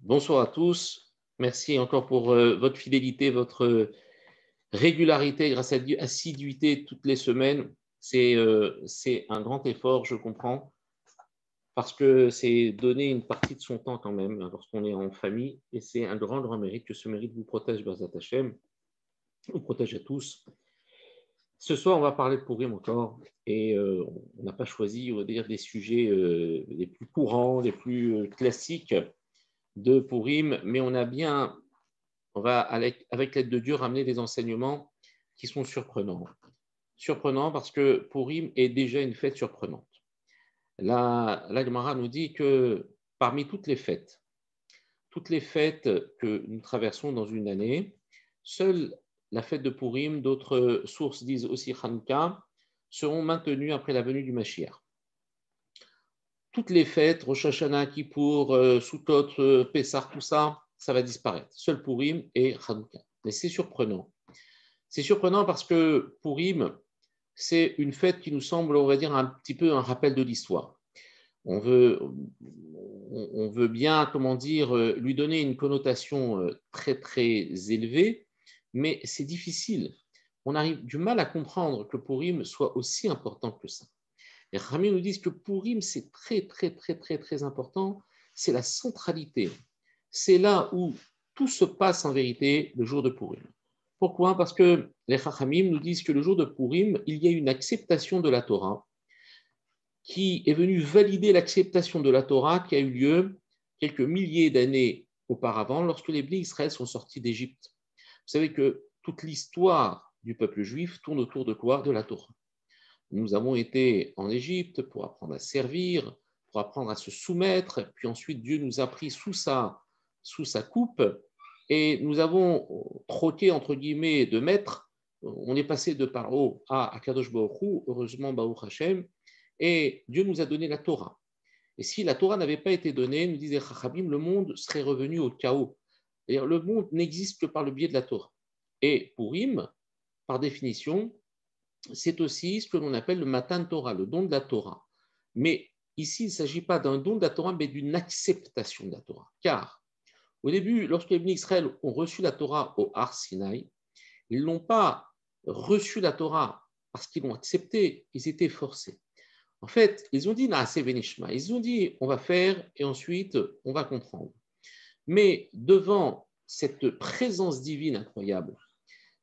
Bonsoir à tous. Merci encore pour votre fidélité, votre régularité, grâce à Dieu, assiduité toutes les semaines. C'est un grand effort, je comprends, parce que c'est donner une partie de son temps quand même lorsqu'on est en famille. Et c'est un grand, grand mérite. Que ce mérite vous protège, Bezat Hashem, vous protège à tous. Ce soir, on va parler de Purim encore. Et on n'a pas choisi, on va dire, des sujets les plus courants, les plus classiques de Purim, mais on va, avec l'aide de Dieu, ramener des enseignements qui sont surprenants. Surprenants parce que Purim est déjà une fête surprenante. La Gemara nous dit que parmi toutes les fêtes que nous traversons dans une année, seule la fête de Purim, d'autres sources disent aussi Hanouka, seront maintenues après la venue du Mashiach. Toutes les fêtes, Rosh Hashanah, Kippour, Sukkot, Pessah, tout ça, ça va disparaître. Seul Purim et Hanouka. Mais c'est surprenant. C'est surprenant parce que Purim, c'est une fête qui nous semble, on va dire, un petit peu un rappel de l'histoire. On veut bien, comment dire, lui donner une connotation très, très élevée, mais c'est difficile. On a du mal à comprendre que Purim soit aussi important que ça. Les Rami nous disent que Purim, c'est très, très, très, très, très important. C'est la centralité. C'est là où tout se passe en vérité le jour de Purim. Pourquoi? Parce que les Chachamim nous disent que le jour de Purim, il y a une acceptation de la Torah qui est venue valider l'acceptation de la Torah qui a eu lieu quelques milliers d'années auparavant lorsque les Bnei Israël sont sortis d'Égypte. Vous savez que toute l'histoire du peuple juif tourne autour de quoi? De la Torah. Nous avons été en Égypte pour apprendre à servir, pour apprendre à se soumettre, puis ensuite Dieu nous a pris sous sa coupe et nous avons troqué entre guillemets de maître. On est passé de Paro à Kadosh Baruch Hu, heureusement Baruch Hashem, et Dieu nous a donné la Torah. Et si la Torah n'avait pas été donnée, nous disait Chachamim, le monde serait revenu au chaos. C'est-à-dire, le monde n'existe que par le biais de la Torah. Et Purim, par définition, c'est aussi ce que l'on appelle le Matan Torah, le don de la Torah. Mais ici, il ne s'agit pas d'un don de la Torah, mais d'une acceptation de la Torah. Car au début, lorsque les Bnei Israël ont reçu la Torah au Har Sinaï, ils n'ont pas reçu la Torah parce qu'ils l'ont acceptée, ils étaient forcés. En fait, ils ont dit Naaseh Venishma, ils ont dit on va faire et ensuite on va comprendre. Mais devant cette présence divine incroyable,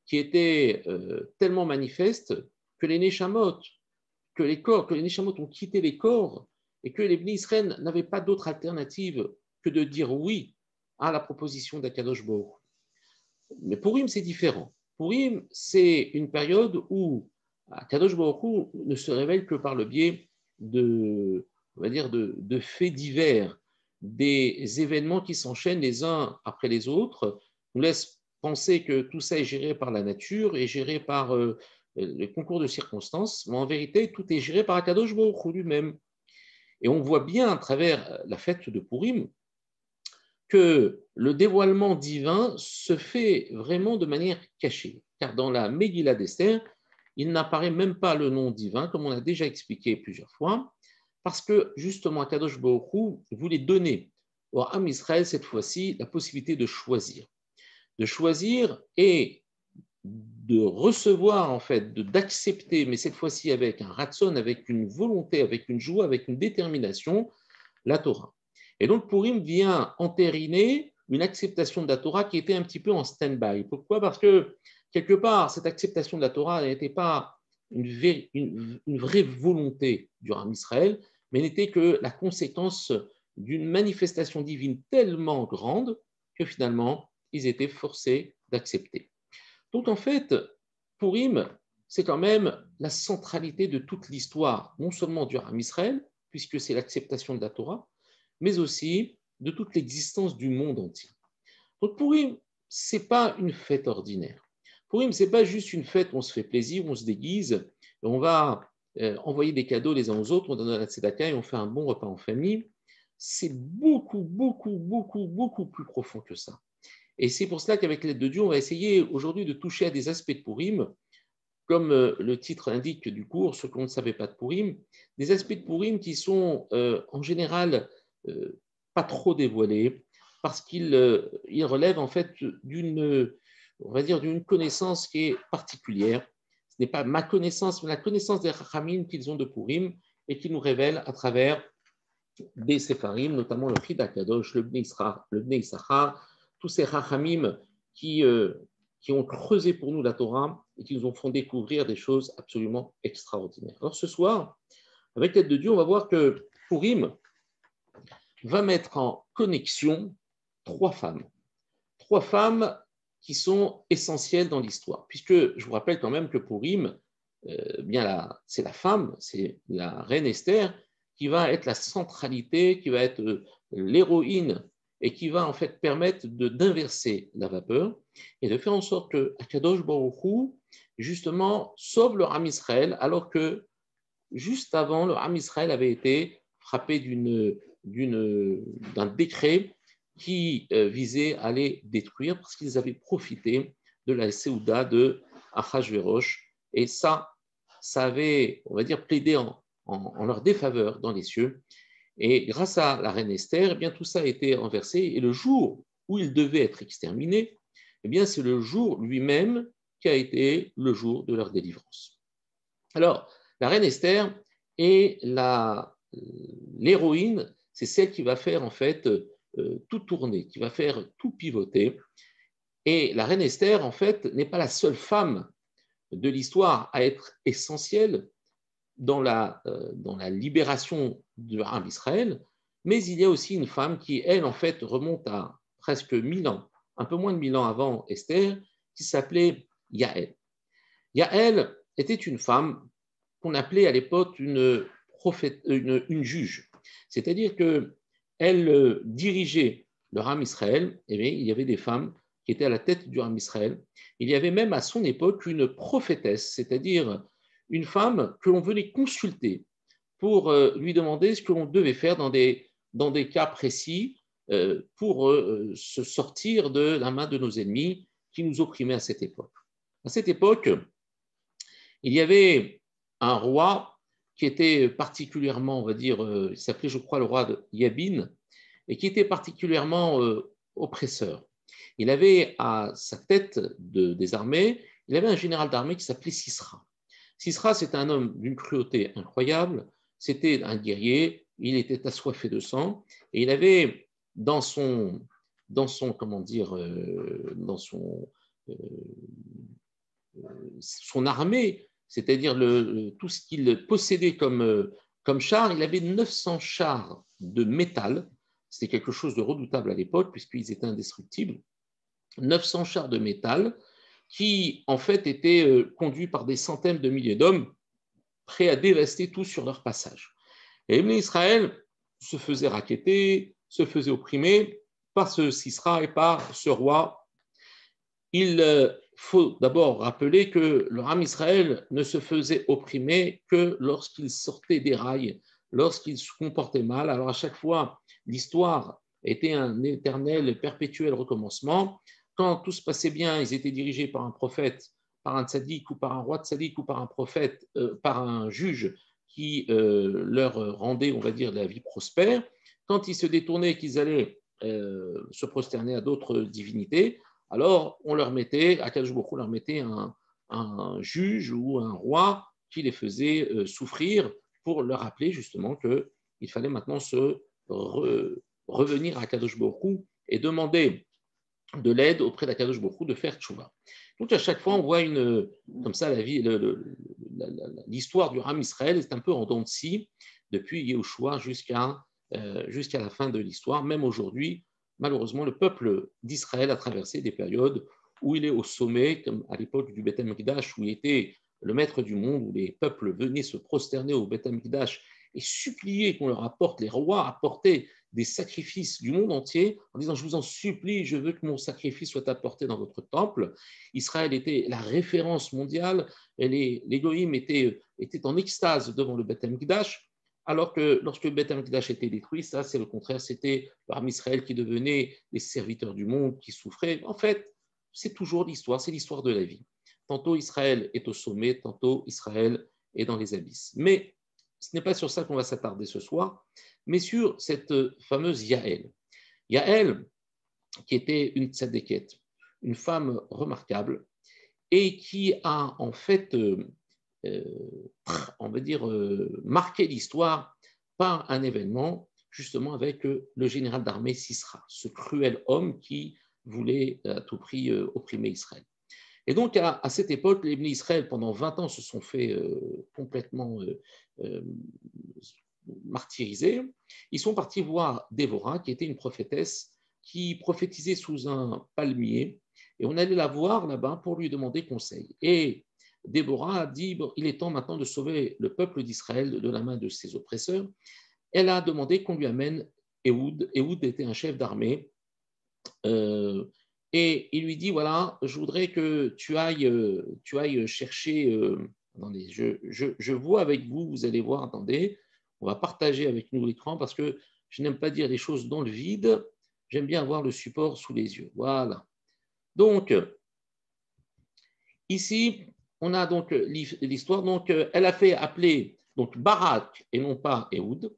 qui était tellement manifeste que les Neshamot, que les Neshamot ont quitté les corps et que les Bnei Israël n'avaient pas d'autre alternative que de dire oui à la proposition d'Akadosh Baruch. Mais Purim, c'est différent. Purim, c'est une période où Akadosh Baruch ne se révèle que par le biais on va dire de faits divers, des événements qui s'enchaînent les uns après les autres, nous laissent penser que tout ça est géré par la nature et géré par le concours de circonstances, mais en vérité, tout est géré par Akadosh Baruch lui-même. Et on voit bien à travers la fête de Purim que le dévoilement divin se fait vraiment de manière cachée. Car dans la Megillah d'Esther, il n'apparaît même pas le nom divin, comme on a déjà expliqué plusieurs fois, parce que justement, Kadosh Baruch Hu voulait donner au Ham Israël cette fois-ci la possibilité de choisir et de recevoir en fait, d'accepter, mais cette fois-ci avec un ratson, avec une volonté, avec une joie, avec une détermination, la Torah. Et donc Purim vient entériner une acceptation de la Torah qui était un petit peu en stand-by. Pourquoi? Parce que quelque part, cette acceptation de la Torah n'était pas une vraie volonté du Ham Israël, mais n'était que la conséquence d'une manifestation divine tellement grande que finalement, ils étaient forcés d'accepter. Donc en fait, Purim, c'est quand même la centralité de toute l'histoire, non seulement du Ham Israël, puisque c'est l'acceptation de la Torah, mais aussi de toute l'existence du monde entier. Donc Purim, ce n'est pas une fête ordinaire. Purim, ce n'est pas juste une fête où on se fait plaisir, où on se déguise, et on va envoyer des cadeaux les uns aux autres, on donne la tzedaka et on fait un bon repas en famille. C'est beaucoup, beaucoup, beaucoup, beaucoup plus profond que ça. Et c'est pour cela qu'avec l'aide de Dieu, on va essayer aujourd'hui de toucher à des aspects de Purim, comme le titre l'indique du cours, ce qu'on ne savait pas de Purim, des aspects de Purim qui sont en général pas trop dévoilés, parce qu'il il relève en fait d'une, on va dire, d'une connaissance qui est particulière. Ce n'est pas ma connaissance, mais la connaissance des Chachamim qu'ils ont de Purim et qui nous révèlent à travers des Séfarim, notamment le Chida Kadosh, le Bnei Issachar, tous ces Chachamim qui, qui ont creusé pour nous la Torah et qui nous ont fait découvrir des choses absolument extraordinaires. Alors ce soir, avec l'aide de Dieu, on va voir que Purim va mettre en connexion trois femmes. Trois femmes qui sont essentielles dans l'histoire. Puisque je vous rappelle quand même que Purim, c'est la femme, c'est la reine Esther qui va être la centralité, qui va être l'héroïne et qui va en fait permettre d'inverser la vapeur et de faire en sorte que Akadosh Baruch Hu, justement, sauve le Ham Israël alors que juste avant, le Ham Israël avait été frappé d'un décret qui visait à les détruire parce qu'ils avaient profité de la Séouda de Achashverosh. Et ça avait, on va dire, plaidé en leur défaveur dans les cieux. Et grâce à la reine Esther, eh bien, tout ça a été renversé. Et le jour où ils devaient être exterminés, eh bien, c'est le jour lui-même qui a été le jour de leur délivrance. Alors, la reine Esther est l'héroïne, c'est celle qui va faire en fait tout tourner, qui va faire tout pivoter. Et la reine Esther, en fait, n'est pas la seule femme de l'histoire à être essentielle dans la libération du Ham Israël, mais il y a aussi une femme qui, elle, en fait, remonte à presque 1000 ans, un peu moins de 1000 ans avant Esther, qui s'appelait Yaël. Yaël était une femme qu'on appelait à l'époque une juge. C'est-à-dire qu'elle dirigeait le Ham Israël, et bien, il y avait des femmes qui étaient à la tête du Ham Israël. Il y avait même à son époque une prophétesse, c'est-à-dire une femme que l'on venait consulter pour lui demander ce que l'on devait faire dans des cas précis pour se sortir de la main de nos ennemis qui nous opprimaient à cette époque. À cette époque, il y avait un roi qui était particulièrement, on va dire, il s'appelait, je crois, le roi de Yabin, et qui était particulièrement oppresseur. Il avait à sa tête des armées, il avait un général d'armée qui s'appelait Sisra. Sisra, c'était un homme d'une cruauté incroyable, c'était un guerrier, il était assoiffé de sang, et il avait dans son armée, c'est-à-dire tout ce qu'il possédait comme char, il avait 900 chars de métal. C'était quelque chose de redoutable à l'époque, puisqu'ils étaient indestructibles. 900 chars de métal qui, en fait, étaient conduits par des centaines de milliers d'hommes, prêts à dévaster tout sur leur passage. Et Israël se faisait racketter, se faisait opprimer par ce Sisra et par ce roi. Il faut d'abord rappeler que le Ham Israël ne se faisait opprimer que lorsqu'il sortait des rails, lorsqu'il se comportait mal. Alors à chaque fois, l'histoire était un éternel et perpétuel recommencement. Quand tout se passait bien, ils étaient dirigés par un prophète, par un tzaddik ou par un roi tzaddik ou par un prophète, par un juge qui leur rendait, on va dire, la vie prospère. Quand ils se détournaient, qu'ils allaient se prosterner à d'autres divinités, alors on leur mettait, Akadosh Baruch Hu leur mettait un juge ou un roi qui les faisait souffrir pour leur rappeler justement qu'il fallait maintenant revenir à Akadosh Baruch Hu et demander de l'aide auprès d'Akadosh Baruch Hu de faire tchouva. Donc à chaque fois, on voit comme ça l'histoire du Ham Israël est un peu en dents de scie depuis Yehoshua jusqu'à la fin de l'histoire. Même aujourd'hui, malheureusement, le peuple d'Israël a traversé des périodes où il est au sommet, comme à l'époque du Beth Amikdash, où il était le maître du monde, où les peuples venaient se prosterner au Beth Amikdash et supplier qu'on leur apporte, les rois apportaient des sacrifices du monde entier en disant « Je vous en supplie, je veux que mon sacrifice soit apporté dans votre temple ». Israël était la référence mondiale, et les goïms étaient en extase devant le Beth Amikdash, alors que lorsque le Beth Amikdash était détruit, ça c'est le contraire, c'était l'armée Israël qui devenait les serviteurs du monde, qui souffraient. En fait, c'est toujours l'histoire, c'est l'histoire de la vie. Tantôt Israël est au sommet, tantôt Israël est dans les abysses. Mais ce n'est pas sur ça qu'on va s'attarder ce soir, mais sur cette fameuse Yaël. Yaël, qui était une tzadékette, une femme remarquable, et qui a en fait, on va dire, marqué l'histoire par un événement, justement avec le général d'armée Sisra, ce cruel homme qui voulait à tout prix opprimer Israël. Et donc, à cette époque, les Bnei Israël, pendant 20 ans, se sont fait complètement euh, martyriser. Ils sont partis voir Déborah, qui était une prophétesse, qui prophétisait sous un palmier. Et on allait la voir là-bas pour lui demander conseil. Et Déborah a dit, bon, il est temps maintenant de sauver le peuple d'Israël de la main de ses oppresseurs. Elle a demandé qu'on lui amène Ehud. Ehud était un chef d'armée. Et il lui dit, voilà, je voudrais que tu ailles chercher, attendez, je vois avec vous, vous allez voir, attendez, on va partager avec nous l'écran parce que je n'aime pas dire les choses dans le vide, j'aime bien avoir le support sous les yeux. Voilà. Donc, ici, on a donc l'histoire. Donc, elle a fait appeler donc Barak et non pas Ehud.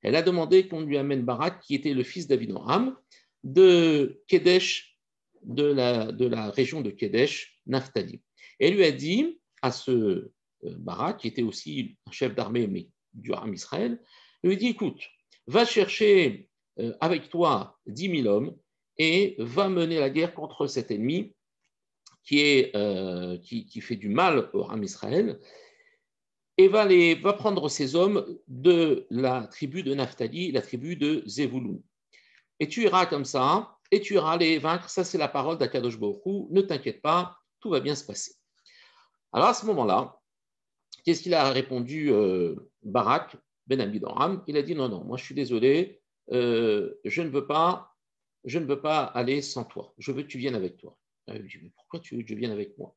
Elle a demandé qu'on lui amène Barak, qui était le fils d'Avinoam, de Kedesh, de la région de Kedesh, Naphtali. Et elle lui a dit à ce Barak, qui était aussi un chef d'armée, mais du Ham Israël, elle lui dit, écoute, va chercher avec toi 10 000 hommes et va mener la guerre contre cet ennemi qui fait du mal au Ham Israël, et va prendre ces hommes de la tribu de Naphtali, la tribu de Zévouloun. Et tu iras comme ça, et tu iras les vaincre. Ça, c'est la parole d'Akadosh Baruch Hu. Ne t'inquiète pas, tout va bien se passer. Alors à ce moment-là, qu'est-ce qu'il a répondu Barak, Ben Abidoram? Il a dit, non, non, moi je suis désolé, je ne veux pas aller sans toi. Je veux que tu viennes avec toi. Il dit, mais pourquoi tu veux que je vienne avec moi?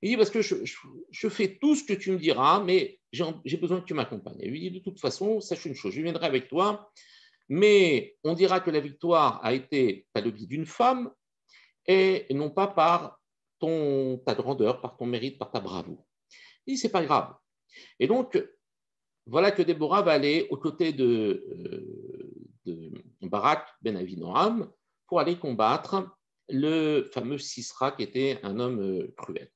Il dit, parce que je fais tout ce que tu me diras, mais j'ai besoin que tu m'accompagnes. Il lui dit, de toute façon, sache une chose, je viendrai avec toi, mais on dira que la victoire a été par le biais d'une femme et non pas par ta grandeur, par ton mérite, par ta bravoure. Il dit, c'est pas grave. Et donc, voilà que Déborah va aller aux côtés de Barak ben Avinoam pour aller combattre le fameux Sisra qui était un homme cruel.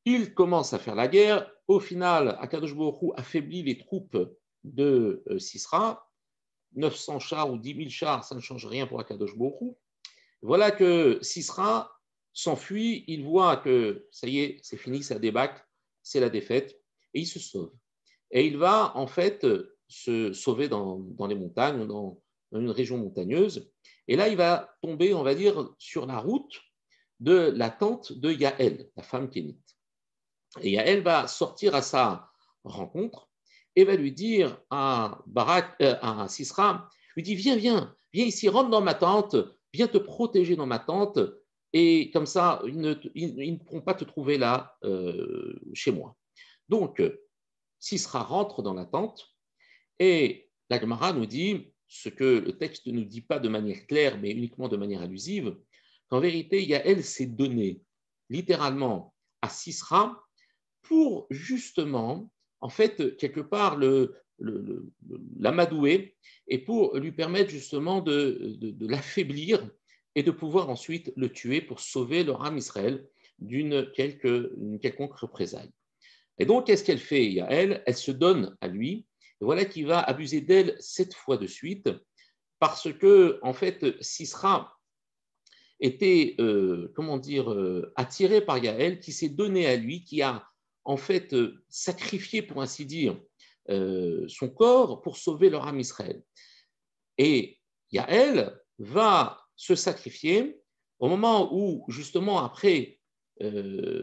Il commence à faire la guerre. Au final, Akadosh Baruch Hu affaiblit les troupes de Sisra. 900 chars ou 10 000 chars, ça ne change rien pour Akadosh Baruch Hu. Voilà que Sisra s'enfuit. Il voit que ça y est, c'est fini, ça débâcle, c'est la défaite. Et il se sauve. Et il va en fait se sauver dans les montagnes, dans une région montagneuse. Et là, il va tomber, on va dire, sur la route de la tente de Yaël, la femme kénite. Et Yaël va sortir à sa rencontre et va lui dire à Sisra, lui dit, viens ici, rentre dans ma tente, viens te protéger dans ma tente, et comme ça, ils ne pourront pas te trouver là, chez moi. Donc, Sisra rentre dans la tente, et la Gemara nous dit, ce que le texte ne nous dit pas de manière claire, mais uniquement de manière allusive, qu'en vérité, Yaël s'est donné littéralement à Sisra pour justement, en fait, quelque part, l'amadouer et pour lui permettre justement de l'affaiblir et de pouvoir ensuite le tuer pour sauver leur âme Israël d'une quelconque représailles. Et donc, qu'est-ce qu'elle fait, Yaël? Elle se donne à lui. Et voilà qu'il va abuser d'elle 7 fois de suite parce que, en fait, Sisra était, attiré par Yaël, qui s'est donné à lui, qui a en fait sacrifié, pour ainsi dire, son corps pour sauver leur âme Israël. Et Yaël va se sacrifier au moment où, justement, après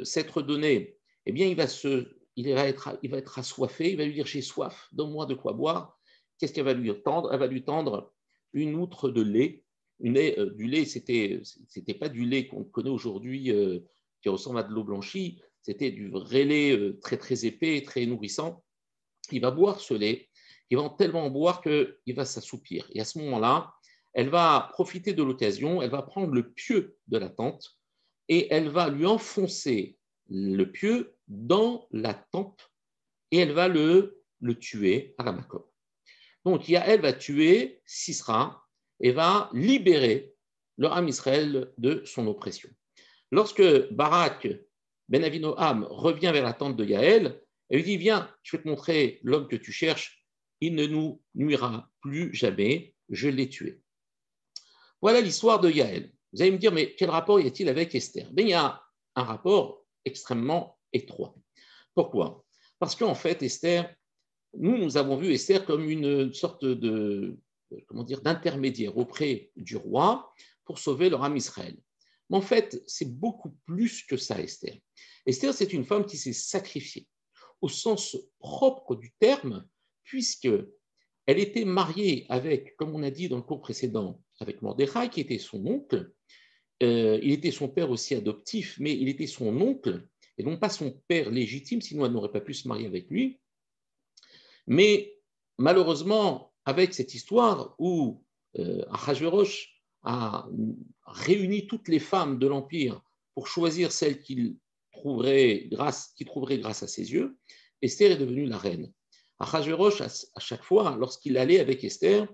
s'être donné, eh bien, il va être assoiffé, il va lui dire, j'ai soif, donne-moi de quoi boire. Qu'est-ce qu'elle va lui tendre? Elle va lui tendre une outre de lait. Du lait, c'était pas du lait qu'on connaît aujourd'hui, qui ressemble à de l'eau blanchie, c'était du vrai lait très très épais, très nourrissant. Il va boire ce lait, il va tellement en boire qu'il va s'assoupir. Et à ce moment-là, elle va profiter de l'occasion, elle va prendre le pieu de la tente et elle va lui enfoncer le pieu dans la tempe et elle va le tuer à la macope. Donc, elle va tuer Sisra et va libérer le Ham Israël de son oppression. Lorsque Barak Ben Avinoam revient vers la tente de Yaël, elle lui dit, viens, je vais te montrer l'homme que tu cherches, il ne nous nuira plus jamais, je l'ai tué. Voilà l'histoire de Yaël. Vous allez me dire, mais quel rapport y a-t-il avec Esther? Il y a un rapport extrêmement étroit. Pourquoi? Parce qu'en fait, Esther, nous avons vu Esther comme une sorte d'intermédiaire auprès du roi pour sauver leur âme Israël. Mais en fait, c'est beaucoup plus que ça, Esther. Esther, c'est une femme qui s'est sacrifiée au sens propre du terme, puisqu'elle était mariée avec, comme on a dit dans le cours précédent, avec Mordechai, qui était son oncle. Il était son père aussi adoptif, mais il était son oncle, et non pas son père légitime, sinon elle n'aurait pas pu se marier avec lui. Mais malheureusement, avec cette histoire où Ahasuerus a réuni toutes les femmes de l'Empire pour choisir celle qu'il trouverait grâce à ses yeux, Esther est devenue la reine. Ahasuerus, à chaque fois, lorsqu'il allait avec Esther,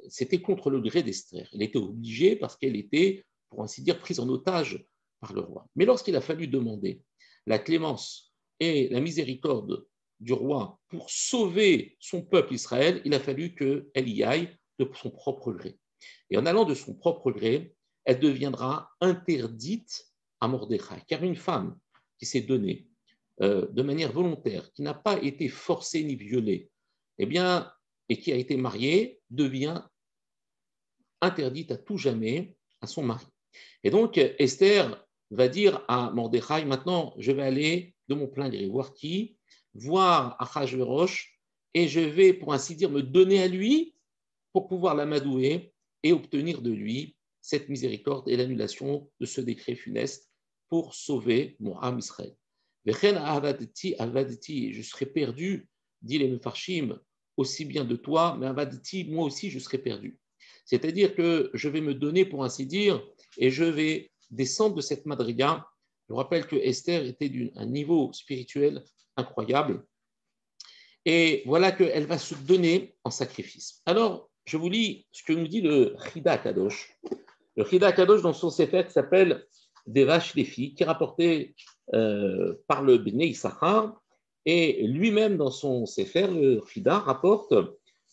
c'était contre le gré d'Esther. Elle était obligée parce qu'elle était, pour ainsi dire, prise en otage par le roi. Mais lorsqu'il a fallu demander la clémence et la miséricorde du roi pour sauver son peuple Israël, il a fallu qu'elle y aille de son propre gré. Et en allant de son propre gré, elle deviendra interdite à Mordechai. Car une femme qui s'est donnée de manière volontaire, qui n'a pas été forcée ni violée, eh bien, et qui a été mariée, devient interdite à tout jamais à son mari. Et donc, Esther va dire à Mordechai, maintenant, je vais aller de mon plein gré, voir qui, voir Ahasuerus, et je vais, pour ainsi dire, me donner à lui pour pouvoir l'amadouer et obtenir de lui cette miséricorde et l'annulation de ce décret funeste pour sauver mon âme Israël. Vechen avadeti, avadeti, je serai perdu, dit les Mefarshim, aussi bien de toi, mais avadeti, moi aussi je serai perdu. C'est-à-dire que je vais me donner, pour ainsi dire, et je vais descendre de cette madriga. Je rappelle que Esther était d'un niveau spirituel incroyable. Et voilà qu'elle va se donner en sacrifice. Alors, je vous lis ce que nous dit le Chida Kadosh. Le Chida Kadosh, dans son sefer, qui s'appelle Des vaches les filles, qui est rapporté par le Bnei Issachar. Et lui-même, dans son sefer, le Chida rapporte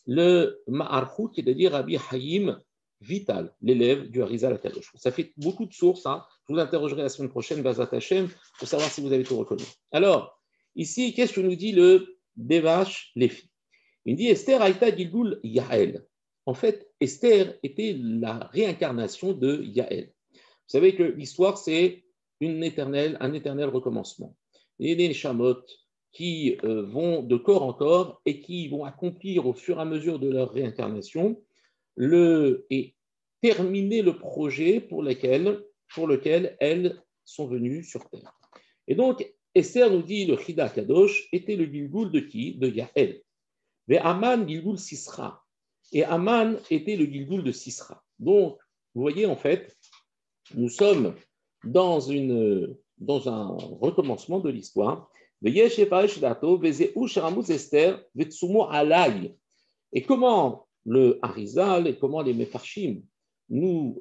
le Ma'archut, qui est de dire Rabbi Haïm Vital, l'élève du Harizal Kadosh. Ça fait beaucoup de sources. Hein. Je vous interrogerai la semaine prochaine, Bazat Hashem, pour savoir si vous avez tout reconnu. Alors, ici, qu'est-ce que nous dit le Devash les filles? Il dit Esther Aïta Gilgul Yael. En fait, Esther était la réincarnation de Yael. Vous savez que l'histoire, c'est un éternel recommencement. Et les Neshamot qui vont de corps en corps et qui vont accomplir au fur et à mesure de leur réincarnation et terminer le projet pour lequel elles sont venues sur Terre. Et donc, Esther nous dit, le Chida Kadosh était le Gilgul de qui? De Yael. Mais Aman Gilgul Sisra. Et Aman était le Gilgul de Sisra. Donc, vous voyez, en fait, nous sommes dans un recommencement de l'histoire. Et comment le Harizal et comment les Mefarshim nous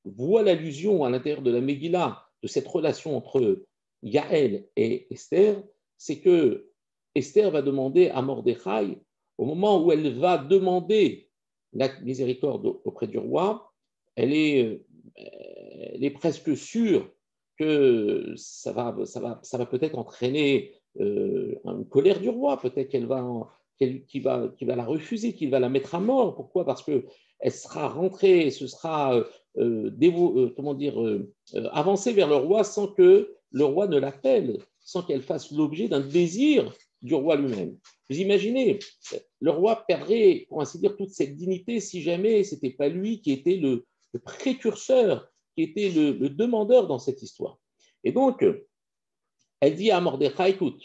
voient l'allusion à l'intérieur de la Megillah de cette relation entre Yaël et Esther, c'est que Esther va demander à Mordechai, au moment où elle va demander la miséricorde auprès du roi, elle est presque sûre que ça va peut-être entraîner une colère du roi, peut-être qu'il va la refuser, qu'il va la mettre à mort. Pourquoi? Parce qu'elle sera rentrée, ce sera avancée vers le roi sans que le roi ne l'appelle, sans qu'elle fasse l'objet d'un désir du roi lui-même. Vous imaginez, le roi perdrait, pour ainsi dire, toute cette dignité si jamais ce n'était pas lui qui était le précurseur, qui était le demandeur dans cette histoire. Et donc, elle dit à Mordechai, écoute,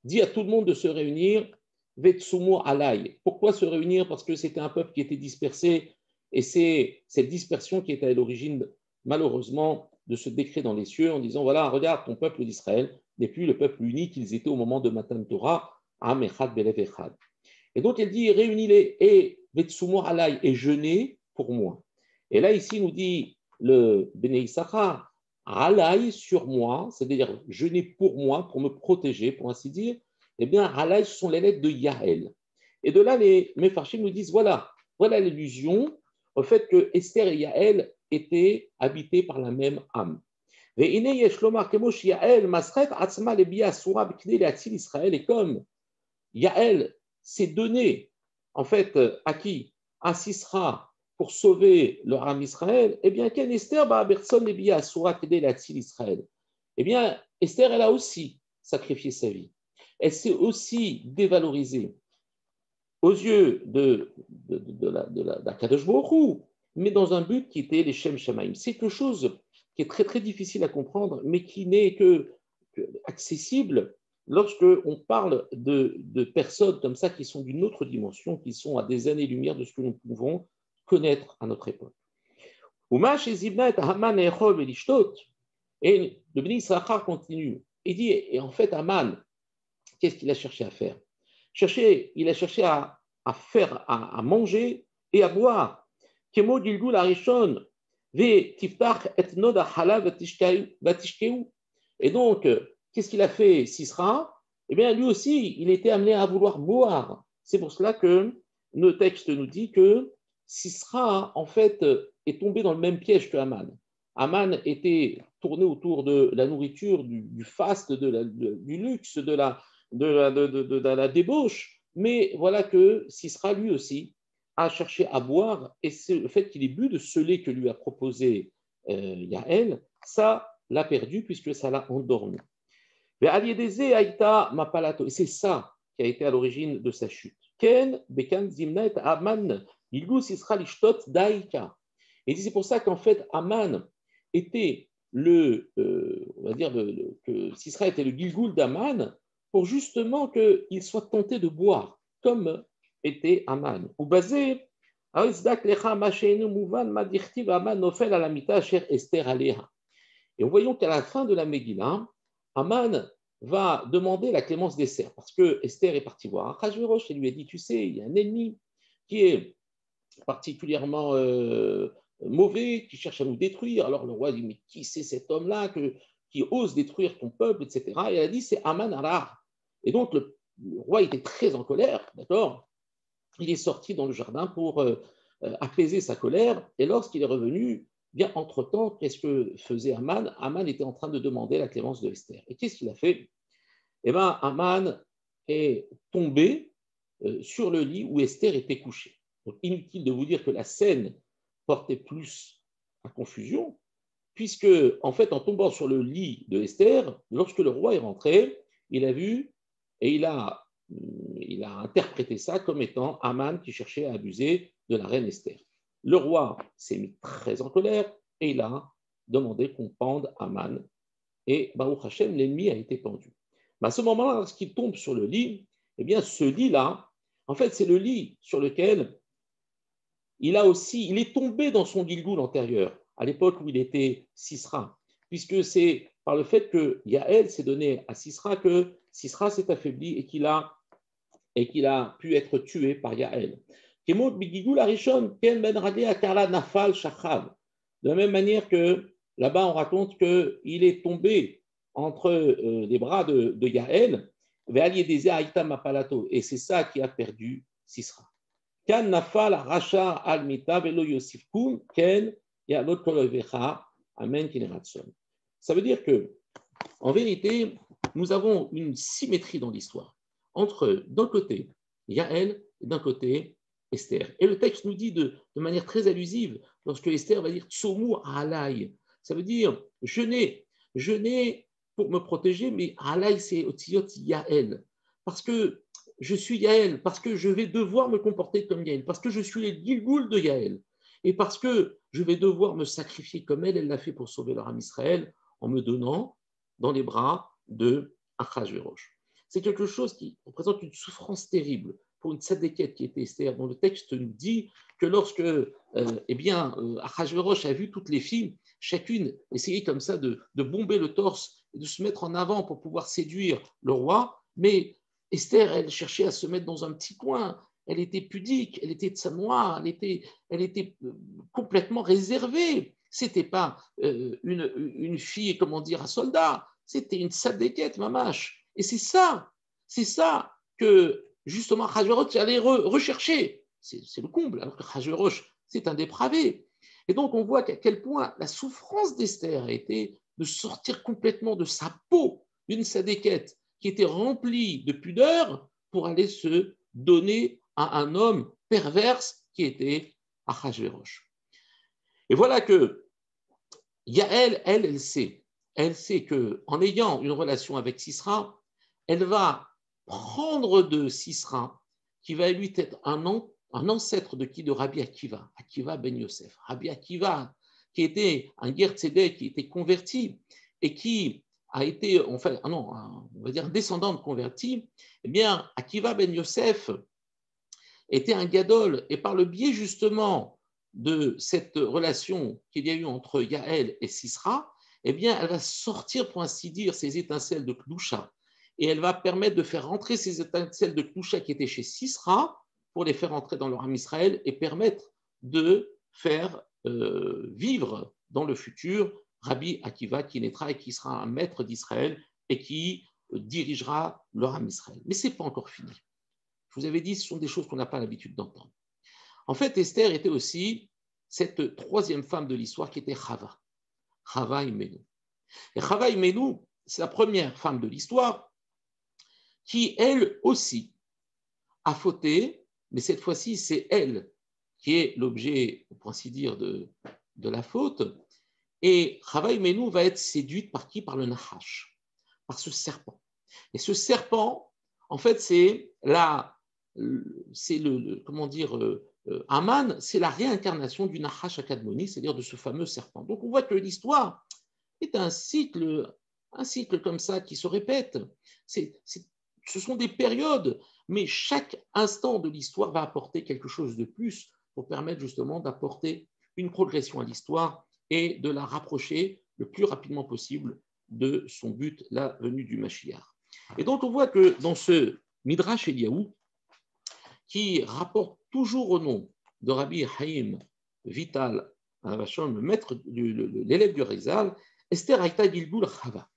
dis à tout le monde de se réunir, Vetsumo alai. Pourquoi se réunir? Parce que c'était un peuple qui était dispersé, et c'est cette dispersion qui était à l'origine, malheureusement, de ce décret dans les cieux, en disant, voilà, regarde, ton peuple d'Israël n'est plus le peuple uni qu'ils étaient au moment de Matan Torah, Am Echad Belev Echad. Et donc, elle dit, réunis-les et Vetsumo Alay, et jeûnez pour moi. Et là, ici, nous dit le Bnei Issachar, Alay sur moi, c'est-à-dire jeûner pour moi, pour me protéger, pour ainsi dire. Eh bien, Alay, ce sont les lettres de Yaël. Et de là, les Mefarshim nous disent, voilà l'allusion au fait que Esther et Yaël étaient habités par la même âme. Et comme Yaël s'est donné, en fait, à qui? À Sisra pour sauver leur âme Israël, eh bien, Ken Esther, Berson et Bia Asura Kede Latil Israël. Eh bien, Esther, elle a aussi sacrifié sa vie. Elle s'est aussi dévalorisée aux yeux de Kadosh Baruch Hu, mais dans un but qui était les Shem Shamaim. C'est quelque chose qui est très très difficile à comprendre, mais qui n'est que accessible lorsque on parle de personnes comme ça qui sont d'une autre dimension, qui sont à des années-lumière de ce que nous pouvons connaître à notre époque. Et le Bnei Issachar continue et dit, et en fait, Haman, qu'est-ce qu'il a cherché à faire? Il a cherché à faire, à manger et à boire. Kemo Gilgul Arishon, Ve Tiftach et Nod Halav Vatishkeu. Et donc, qu'est-ce qu'il a fait, Sisra? Eh bien, lui aussi, il était amené à vouloir boire. C'est pour cela que le texte nous dit que Sisra, en fait, est tombé dans le même piège que Haman. Haman était tourné autour de la nourriture, du faste, du luxe, de la débauche, mais voilà que Sisra, lui aussi, a cherché à boire, et c'est le fait qu'il ait bu de ce lait que lui a proposé Yaël, ça l'a perdu puisque ça l'a endormi. Et c'est ça qui a été à l'origine de sa chute. Ken, Bekan, Zimnet, Aman, Ilgus, Isra, Lishtot, Daika. Et c'est pour ça qu'en fait, Aman était on va dire que Sisra était le Gilgul d'Aman pour justement qu'il soit tenté de boire, comme était Aman. Ou basé, et nous voyons qu'à la fin de la Megillah, Aman va demander la clémence d'Esther, parce que Esther est partie voir Achashverosh et lui a dit, tu sais, il y a un ennemi qui est particulièrement mauvais, qui cherche à nous détruire. Alors le roi dit, mais qui c'est cet homme-là qui ose détruire ton peuple, etc. Et elle a dit, c'est Aman Arar. Et donc le roi était très en colère, d'accord? Il est sorti dans le jardin pour apaiser sa colère, et lorsqu'il est revenu, bien entre-temps, qu'est-ce que faisait Aman? Aman était en train de demander la clémence de Esther. Et qu'est-ce qu'il a fait? Eh bien, Aman est tombé sur le lit où Esther était couchée. Donc, inutile de vous dire que la scène portait plus à confusion, puisque, en fait, en tombant sur le lit de Esther, lorsque le roi est rentré, il a vu et il a interprété ça comme étant Aman qui cherchait à abuser de la reine Esther. Le roi s'est mis très en colère et il a demandé qu'on pende Aman. Et Baruch Hashem, l'ennemi a été pendu. Mais à ce moment-là, lorsqu'il tombe sur le lit, eh bien, ce lit-là, en fait, c'est le lit sur lequel il est tombé dans son Gilgoul antérieur, à l'époque où il était Sisra, puisque c'est par le fait que Yaël s'est donné à Sisra que Sisra s'est affaibli et qu'il a pu être tué par Yaël. De la même manière que là-bas, on raconte qu'il est tombé entre les bras de Yaël, et c'est ça qui a perdu Sisra. Kan nafal rasha al mita velo yosifkum ken yalot kolovecha amen kineratson. Ça veut dire que, en vérité, nous avons une symétrie dans l'histoire entre, d'un côté, Yaël et d'un côté, Esther. Et le texte nous dit de manière très allusive, lorsque Esther va dire Tsomu alay, ça veut dire jeûner pour me protéger, mais alay c'est otiyot Yaël, parce que je suis Yaël, parce que je vais devoir me comporter comme Yaël, parce que je suis les Gilgoul de Yaël, et parce que je vais devoir me sacrifier comme elle l'a fait pour sauver leur âme Israël, en me donnant dans les bras de Achashverosh. C'est quelque chose qui représente une souffrance terrible pour une tzadékette qui était Esther, dont le texte nous dit que lorsque Achashverosh a vu toutes les filles, chacune essayait comme ça de bomber le torse et de se mettre en avant pour pouvoir séduire le roi, mais Esther, elle cherchait à se mettre dans un petit coin. Elle était pudique, elle était tsanoua, elle était complètement réservée. C'était pas une fille, comment dire, un soldat. C'était une sadéquette, mamache. Et c'est ça que justement Hachverosh allait rechercher. C'est le comble, alors que Hachverosh, c'est un dépravé. Et donc on voit qu'à quel point la souffrance d'Esther a été de sortir complètement de sa peau d'une sadéquette qui était remplie de pudeur pour aller se donner à un homme perverse qui était Achashverosh. Et voilà que Yael, elle sait. Elle sait qu'en ayant une relation avec Sisra, elle va prendre de Sisra, qui va lui être un ancêtre de qui? De Rabbi Akiva, Akiva ben Yosef. Rabbi Akiva, qui était un Ger Tzedek, qui était converti et qui a été, enfin, non, on va dire descendant de converti, eh bien, Akiva ben Yosef était un gadol, et par le biais justement de cette relation qu'il y a eu entre Yael et Sisra, eh bien, elle va sortir, pour ainsi dire, ces étincelles de Klusha, et elle va permettre de faire rentrer ces étincelles de Klusha qui étaient chez Sisra, pour les faire rentrer dans leur âme Israël, et permettre de faire vivre dans le futur Rabbi Akiva, qui naîtra et qui sera un maître d'Israël, et qui dirigera leur âme Israël. Mais ce n'est pas encore fini. Je vous avais dit, ce sont des choses qu'on n'a pas l'habitude d'entendre. En fait, Esther était aussi cette troisième femme de l'histoire qui était Chava, Chava Imenu. Et Chava Imenu, c'est la première femme de l'histoire qui, elle aussi, a fauté, mais cette fois-ci, c'est elle qui est l'objet, pour ainsi dire, de la faute. Et Chava Imenu va être séduite par qui? Par le Nahash, par ce serpent. Et ce serpent, en fait, c'est comment dire, Aman, c'est la réincarnation du Nahash Akadmoni, c'est-à-dire de ce fameux serpent. Donc on voit que l'histoire est un cycle comme ça qui se répète. Ce sont des périodes, mais chaque instant de l'histoire va apporter quelque chose de plus pour permettre justement d'apporter une progression à l'histoire et de la rapprocher le plus rapidement possible de son but, la venue du Mashiach. Et donc on voit que dans ce Midrash Eliyahu, qui rapporte toujours au nom de Rabbi Haïm Vital, le maître, l'élève du Rizal, Esther Aïta Gilgul Chava.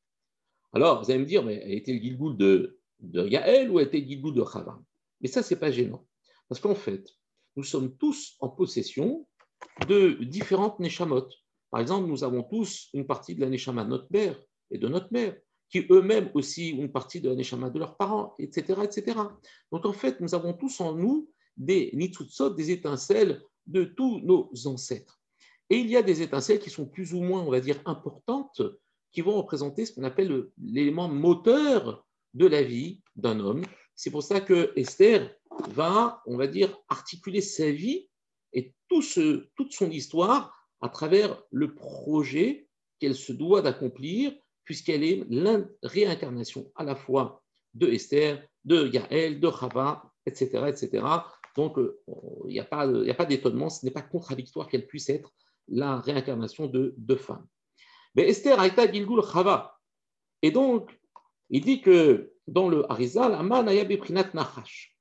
Alors, vous allez me dire, mais elle était le Gilgul de Yael ou elle était le Gilgul de Chava? Mais ça, ce n'est pas gênant. Parce qu'en fait, nous sommes tous en possession de différentes Neshamot. Par exemple, nous avons tous une partie de la Neshama de notre père et de notre mère, qui eux-mêmes aussi ont une partie de la Neshama de leurs parents, etc., etc. Donc en fait, nous avons tous en nous des nitzutzot, des étincelles de tous nos ancêtres. Et il y a des étincelles qui sont plus ou moins, on va dire, importantes, qui vont représenter ce qu'on appelle l'élément moteur de la vie d'un homme. C'est pour ça que Esther va, on va dire, articuler sa vie et toute son histoire à travers le projet qu'elle se doit d'accomplir, puisqu'elle est la réincarnation à la fois de Esther, de Yael, de Chava, etc., etc. Donc, il n'y a pas d'étonnement, ce n'est pas contradictoire qu'elle puisse être la réincarnation de deux femmes. Mais Esther a été Gilgul Chava. Et donc, il dit que dans le Harizal, Aman aya beprinat nachash.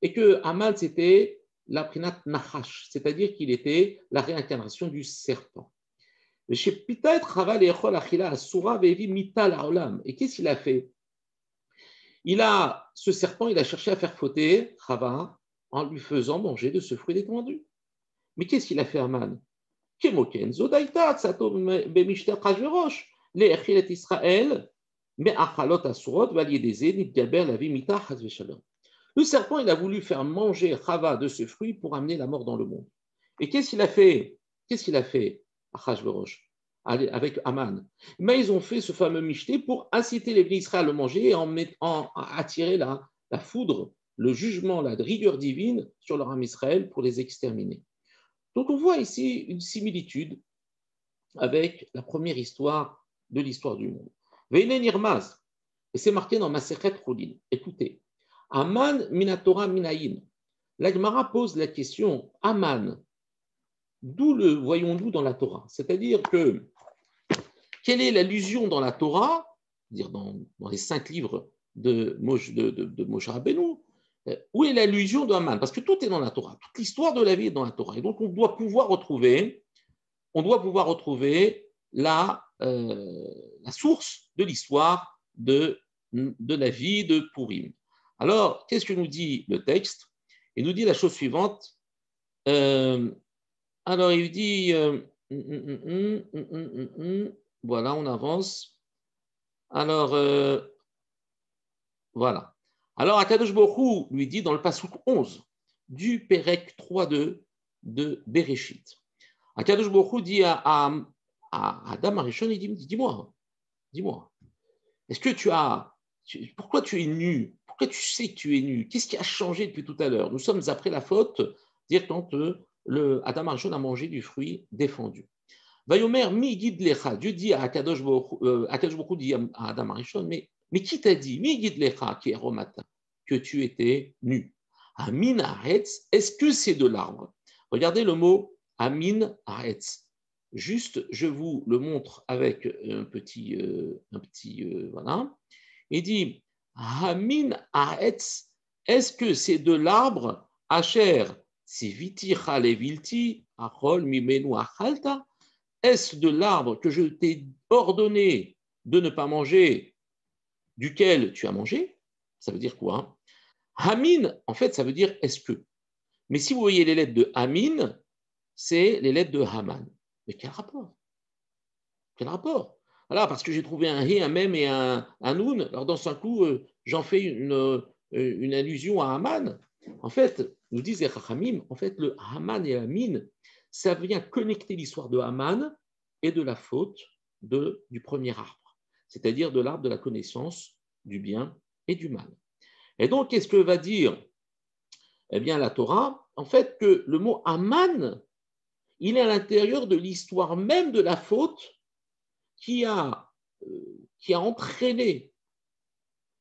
Et que Aman, c'était la prinat nachash, c'est-à-dire qu'il était la réincarnation du serpent. Et qu'est-ce qu'il a fait? Ce serpent, il a cherché à faire fauter Chava en lui faisant manger de ce fruit défendu. Mais qu'est-ce qu'il a fait Aman? Le serpent, il a voulu faire manger Chava de ce fruit pour amener la mort dans le monde. Et qu'est-ce qu'il a fait? Achashverosh avec Aman? Mais ils ont fait ce fameux michté pour inciter les Israël à le manger et en attirer la foudre, le jugement, la rigueur divine sur leur âme Israël pour les exterminer. Donc on voit ici une similitude avec la première histoire de l'histoire du monde. Veinen Irmaz, et c'est marqué dans Masechet Choulin. Écoutez, Aman minatora minayin. La Gemara pose la question, Aman, d'où le voyons-nous dans la Torah? C'est-à-dire que, quelle est l'allusion dans la Torah, c'est-à-dire dans les 5 livres de Moshe Rabbeinu. Où est l'allusion de Haman? Parce que tout est dans la Torah. Toute l'histoire de la vie est dans la Torah. Et donc, on doit pouvoir retrouver la source de l'histoire de la vie de Purim. Alors, qu'est-ce que nous dit le texte? Il nous dit la chose suivante. Alors, il dit, voilà, on avance. Alors, voilà. Alors, Akadosh Baruch Hu lui dit dans le Passouk 11 du Pérec 3.2 de Bereshit. Akadosh Baruch Hu dit à Adam Arishon, il dit, dis-moi, est-ce que pourquoi tu es nu? Pourquoi tu sais que tu es nu? Qu'est-ce qui a changé depuis tout à l'heure? Nous sommes après la faute, dire quand Adam Arishon a mangé du fruit défendu. Vayomer mi guide lecha. Dieu dit à Akadosh Baruch Hu dit à Adam Arishon, mais qui t'a dit, mi guide lecha, qui est au matin, que tu étais nu? Amin haaretz, est-ce que c'est de l'arbre? Regardez le mot Amin haaretz. Juste, je vous le montre avec un petit voilà. Il dit Amin haaretz, est-ce que c'est de l'arbre Asher siviti chalevilti achol mimenu achalta? Est-ce de l'arbre que je t'ai ordonné de ne pas manger, duquel tu as mangé? Ça veut dire quoi? Amin, en fait, ça veut dire est-ce que. Mais si vous voyez les lettres de Amin, c'est les lettres de Haman. Mais quel rapport? Quel rapport? Voilà, parce que j'ai trouvé un He, un Mem et un Noun. Alors, dans ce coup, j'en fais une allusion à Haman. En fait, nous disent les Chachamim, en fait, le Haman et Amin, ça vient connecter l'histoire de Haman et de la faute du premier arbre, c'est-à-dire de l'arbre de la connaissance du bien et du mal. Et donc, qu'est-ce que va dire la Torah? En fait, que le mot Haman, il est à l'intérieur de l'histoire même de la faute qui a entraîné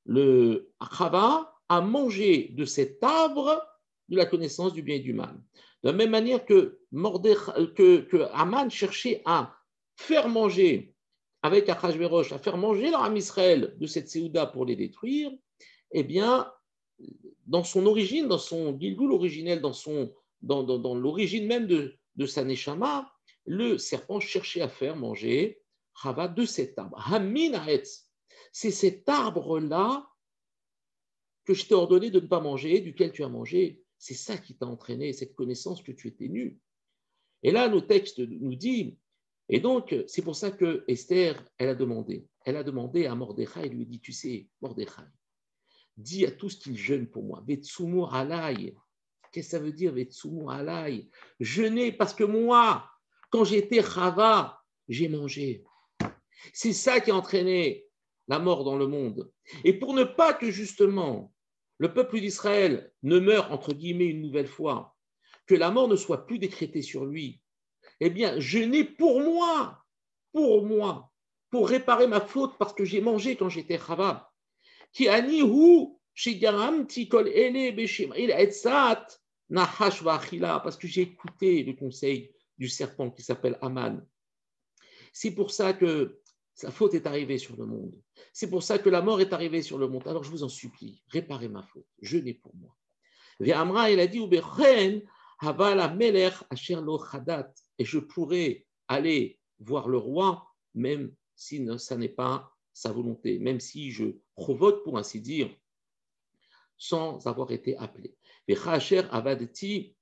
le Chava à manger de cet arbre de la connaissance du bien et du mal. De la même manière que Haman cherchait à faire manger avec Achashverosh, à faire manger leur âme Israël de cette Séouda pour les détruire, eh bien, dans son origine, dans son Gilgoul originel, dans l'origine même de sa Neshama, le serpent cherchait à faire manger Chava de cet arbre. Hamin haaretz, c'est cet arbre-là que je t'ai ordonné de ne pas manger, duquel tu as mangé. C'est ça qui t'a entraîné, cette connaissance que tu étais nu. Et là, nos textes nous disent, et donc, c'est pour ça que Esther, elle a demandé à Mordechai, elle lui dit, tu sais, Mordechai, dis à tous qu'ils jeûnent pour moi. Vetsumu alay. Qu'est-ce que ça veut dire, Vetsumu alay? Jeûner parce que moi, quand j'étais Chava, j'ai mangé. C'est ça qui a entraîné la mort dans le monde. Et pour ne pas que justement le peuple d'Israël ne meure, entre guillemets, une nouvelle fois, que la mort ne soit plus décrétée sur lui, eh bien, jeûner pour moi, pour réparer ma faute parce que j'ai mangé quand j'étais Chava. Qui anihu shigaramti kol ele beshim il etzat nahash va'achila, parce que j'ai écouté le conseil du serpent qui s'appelle Haman. C'est pour ça que sa faute est arrivée sur le monde. C'est pour ça que la mort est arrivée sur le monde. Alors je vous en supplie, réparez ma faute. Jeûnez pour moi. Ve'amra, il a dit ubechen havala melech asher lo chadat, et je pourrais aller voir le roi même si ça n'est pas sa volonté, même si je provoque, pour ainsi dire, sans avoir été appelé. Vechacher avadti,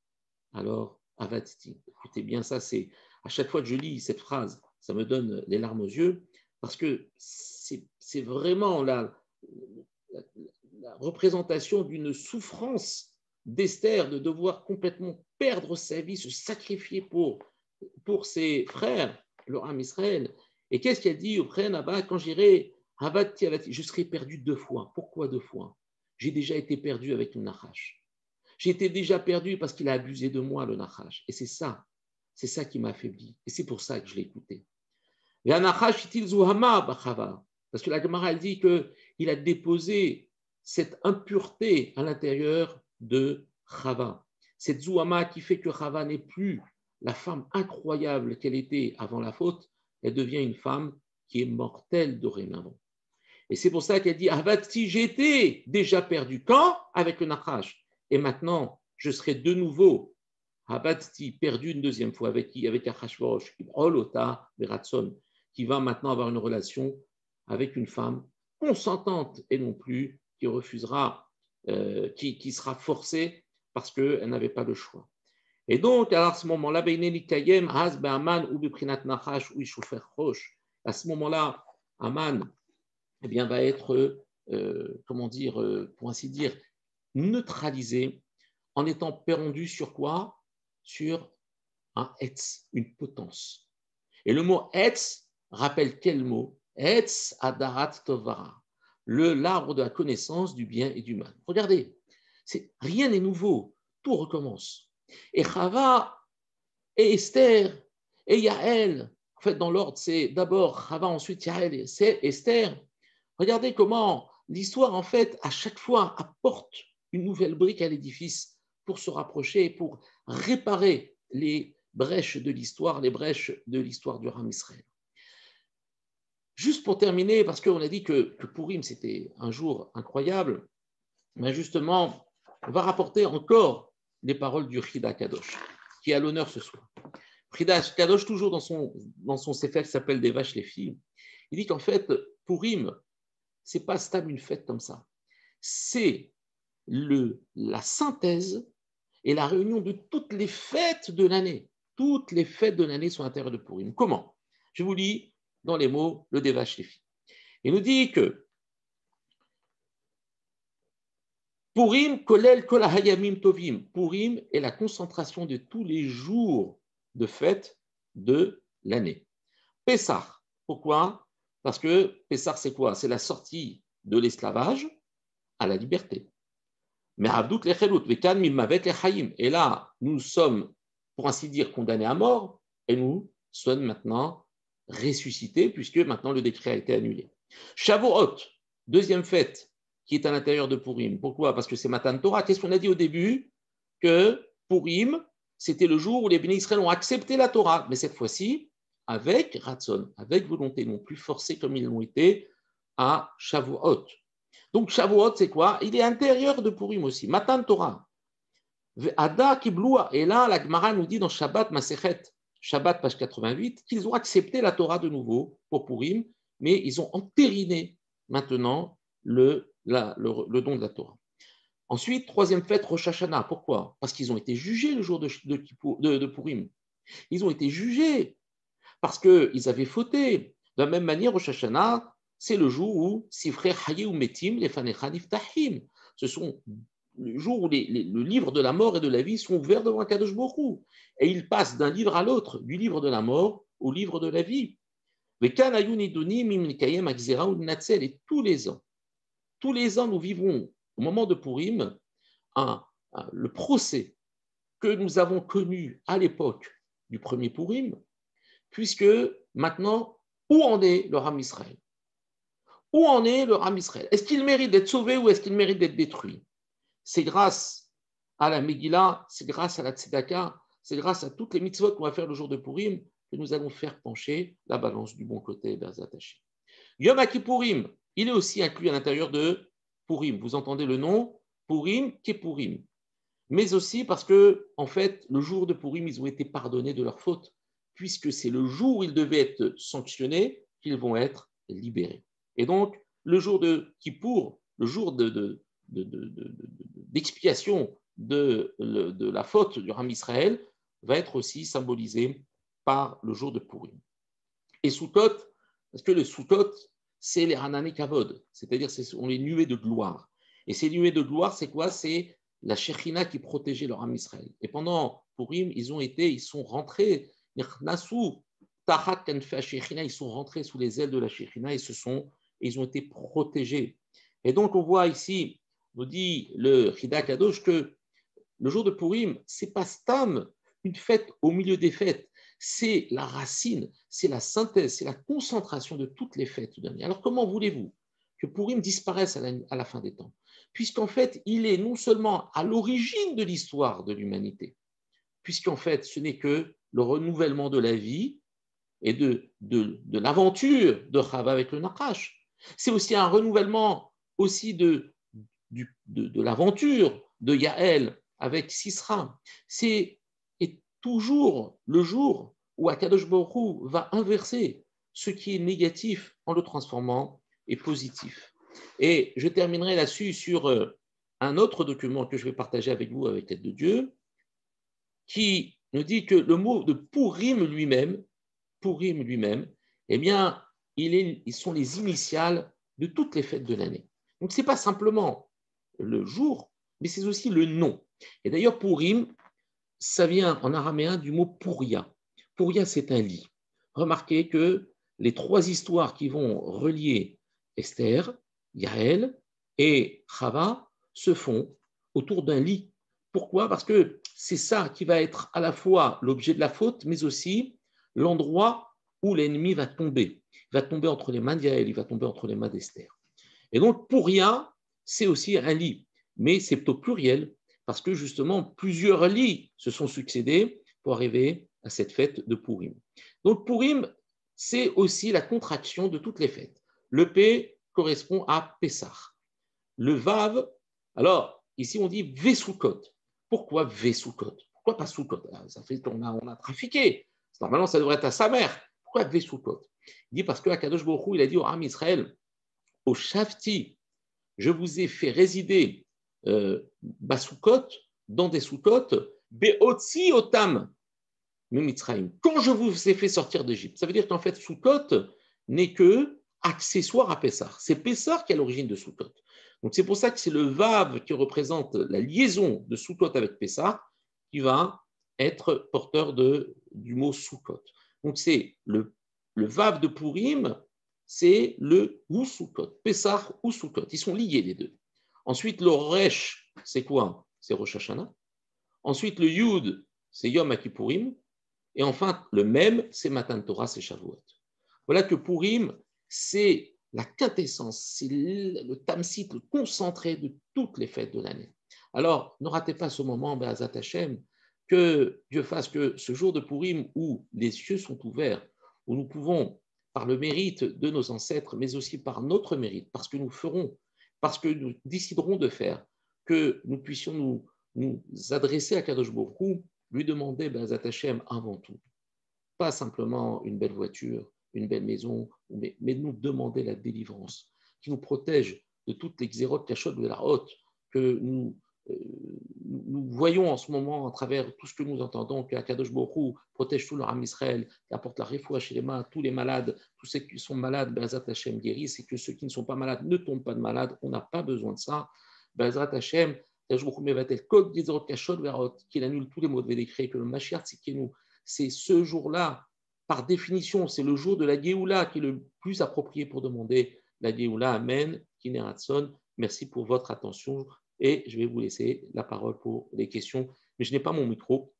alors avadti. Écoutez bien, ça c'est à chaque fois que je lis cette phrase, ça me donne les larmes aux yeux, parce que c'est vraiment la représentation d'une souffrance d'Esther de devoir complètement perdre sa vie, se sacrifier pour ses frères, leur âme Israël. Et qu'est-ce qu'il a dit auprès Nabah? Quand j'irai, je serai perdu 2 fois. Pourquoi 2 fois? J'ai déjà été perdu avec le Nachash. J'ai été déjà perdu parce qu'il a abusé de moi, le Nachash. Et c'est ça qui m'a affaibli. Et c'est pour ça que je l'ai écouté. Parce que la Gemara elle dit qu'il a déposé cette impureté à l'intérieur de Chava. Cette Zouhama qui fait que Chava n'est plus la femme incroyable qu'elle était avant la faute, elle devient une femme qui est mortelle dorénavant. Et c'est pour ça qu'elle dit Avati, j'étais déjà perdu. Quand? Avec le Nachash. Et maintenant, je serai de nouveau Avati, perdu une deuxième fois. Avec qui? Avec Achashverosh, Olota, Beratson, qui va maintenant avoir une relation avec une femme consentante et non plus qui refusera, qui sera forcée parce qu'elle n'avait pas le choix. Et donc, alors, à ce moment-là, à ce moment-là, Aman eh bien, va être, comment dire, pour ainsi dire, neutralisé en étant pendu sur quoi? Sur un etz, une potence. Et le mot etz rappelle quel mot? Etz adarat tovara, l'arbre de la connaissance du bien et du mal. Regardez, rien n'est nouveau, tout recommence. Et Chava et Esther et Yaël, en fait, dans l'ordre, c'est d'abord Chava, ensuite Yaël et Esther. Regardez comment l'histoire, en fait, à chaque fois, apporte une nouvelle brique à l'édifice pour se rapprocher, pour réparer les brèches de l'histoire, les brèches de l'histoire du Ram Israël. Juste pour terminer, parce qu'on a dit que Purim, c'était un jour incroyable, mais justement, on va rapporter encore les paroles du Chida Kadosh, qui est à l'honneur ce soir. Chida Kadosh, toujours dans son sefer qui s'appelle Des vaches les filles, il dit qu'en fait, Purim, ce n'est pas stable une fête comme ça. C'est la synthèse et la réunion de toutes les fêtes de l'année. Toutes les fêtes de l'année sont à l'intérieur de Purim. Comment? Je vous lis dans les mots le Devash Lefi. Il nous dit que Purim, kolel kol hayamim tovim. Purim est la concentration de tous les jours de fête de l'année. Pessah, pourquoi? Parce que Pessah, c'est quoi? C'est la sortie de l'esclavage à la liberté. Mais et là, nous sommes, pour ainsi dire, condamnés à mort, et nous sommes maintenant ressuscités, puisque maintenant le décret a été annulé. Shavuot, deuxième fête, qui est à l'intérieur de Purim. Pourquoi? Parce que c'est Matan Torah. Qu'est-ce qu'on a dit au début? Que Purim, c'était le jour où les Béné Israël ont accepté la Torah, mais cette fois-ci, avec Ratzon, avec volonté, non plus forcés comme ils l'ont été à Shavuot. Donc, Shavuot, c'est quoi? Il est intérieur de Purim aussi. Matan Torah. Ada Kibloua. Et là, la Gemara nous dit dans Shabbat, Masechet, Shabbat, page 88, qu'ils ont accepté la Torah de nouveau pour Purim, mais ils ont entériné maintenant le don de la Torah. Ensuite, troisième fête, Rosh Hashanah. Pourquoi? Parce qu'ils ont été jugés le jour de Purim. Ils ont été jugés parce qu'ils avaient fauté. De la même manière, Rosh Hashanah, c'est le jour où Sifrei Hayé ou Metim, les Fanecha Niftahim. Ce sont le jour où le livre de la mort et de la vie sont ouverts devant Kadosh Baruch Hu. Et ils passent d'un livre à l'autre, du livre de la mort au livre de la vie. Et tous les ans, nous vivrons, au moment de Purim, le procès que nous avons connu à l'époque du premier Purim, puisque maintenant, où en est le Ram Israël? Où en est le Ram Israël? Est-ce qu'il mérite d'être sauvé ou est-ce qu'il mérite d'être détruit? C'est grâce à la Megillah, c'est grâce à la Tzedaka, c'est grâce à toutes les mitzvot qu'on va faire le jour de Purim que nous allons faire pencher la balance du bon côté vers Zataché. Yom Kippourim, il est aussi inclus à l'intérieur de Purim. Vous entendez le nom? Purim, Kippourim. Mais aussi parce que, en fait, le jour de Purim, ils ont été pardonnés de leurs fautes, puisque c'est le jour où ils devaient être sanctionnés qu'ils vont être libérés. Et donc, le jour de Kippour, le jour d'expiation de la faute du Ram Israël, va être aussi symbolisé par le jour de Purim. Et Sukkot, parce que le Sukkot, c'est les Hanane Kavod, c'est-à-dire ce sont les nuées de gloire. Et ces nuées de gloire, c'est quoi? C'est la Shekhinah qui protégeait leur âme Israël. Et pendant Purim, ils sont rentrés, ils sont rentrés sous les ailes de la Shekhinah et ils ont été protégés. Et donc, on voit ici, nous dit le Chida Kadosh, que le jour de Purim, c'est pas Stam, une fête au milieu des fêtes. C'est la racine, c'est la synthèse, c'est la concentration de toutes les fêtes de l'année. Alors, comment voulez-vous que Purim disparaisse à la fin des temps? Puisqu'en fait, il est non seulement à l'origine de l'histoire de l'humanité, puisqu'en fait, ce n'est que le renouvellement de la vie et de l'aventure de Chava avec le Nachash. C'est aussi un renouvellement aussi de l'aventure de Yaël avec Sisra. C'est toujours le jour où Akadosh Baruch Hu va inverser ce qui est négatif en le transformant et positif. Et je terminerai là-dessus sur un autre document que je vais partager avec vous avec l'aide de Dieu, qui nous dit que le mot de Purim lui-même, eh bien, ils sont les initiales de toutes les fêtes de l'année. Donc, ce n'est pas simplement le jour, mais c'est aussi le nom. Et d'ailleurs, Purim, ça vient en araméen du mot Puria. Puria, c'est un lit. Remarquez que les trois histoires qui vont relier Esther, Yaël et Chava se font autour d'un lit. Pourquoi? Parce que c'est ça qui va être à la fois l'objet de la faute, mais aussi l'endroit où l'ennemi va tomber. Il va tomber entre les mains de Yaël, il va tomber entre les mains d'Esther. Et donc, Puria, c'est aussi un lit, mais c'est plutôt pluriel, parce que justement, plusieurs lits se sont succédés pour arriver à cette fête de Purim. Donc, Purim, c'est aussi la contraction de toutes les fêtes. Le P correspond à Pessah. Le Vav, alors, ici on dit Vesukot. Pourquoi Vesukot? Pourquoi pas Sukot? Ça fait qu'on a trafiqué. Normalement, ça devrait être à sa mère. Pourquoi Vesukot? Il dit parce que Akadosh Baruch Hu, il a dit au Ham Israël, au Shafti, je vous ai fait résider Basukot, dans des Sukot, Beotsi Otam, Mitzrayim, quand je vous ai fait sortir d'Égypte. Ça veut dire qu'en fait, Sukot n'est que accessoire à Pessah. C'est Pessah qui est à l'origine de Sukot. Donc c'est pour ça que c'est le Vav qui représente la liaison de Sukot avec Pessah qui va être porteur du mot Sukot. Donc c'est le Vav de Purim, c'est le ou Sukot, Pessah ou Sukot. Ils sont liés les deux. Ensuite, le Resh, c'est quoi? C'est Rosh Hashanah. Ensuite, le Yud, c'est Yom Kippourim. Et enfin, le même, c'est Matan Torah, c'est Shavuot. Voilà que Purim, c'est la quintessence, c'est le tamsit, le concentré de toutes les fêtes de l'année. Alors, ne ratez pas ce moment, Be'azat Hashem, que Dieu fasse que ce jour de Purim où les cieux sont ouverts, où nous pouvons, par le mérite de nos ancêtres, mais aussi par notre mérite, parce que nous ferons, parce que nous déciderons de faire, que nous puissions nous adresser à Kadosh Baruch Hu, lui demander, Be'azat Hashem, avant tout, pas simplement une belle voiture, une belle maison, mais nous demander la délivrance, qui nous protège de toutes les xérotes, cachottes de la haute, que nous voyons en ce moment à travers tout ce que nous entendons, qu'Akadosh Baruch Hu protège tout leur âme Israël, qui apporte la réfoua chez les mains, tous les malades, tous ceux qui sont malades, Be'ezrat Hashem guérissent, et que ceux qui ne sont pas malades ne tombent pas de malades, on n'a pas besoin de ça. Be'ezrat Hashem, qu'il annule tous les mauvais décrets, que le Mashiach Tzidkenu, c'est ce jour-là, par définition, c'est le jour de la Géoula qui est le plus approprié pour demander la Géoula. Amen. Kineratson. Merci pour votre attention et je vais vous laisser la parole pour les questions. Mais je n'ai pas mon micro,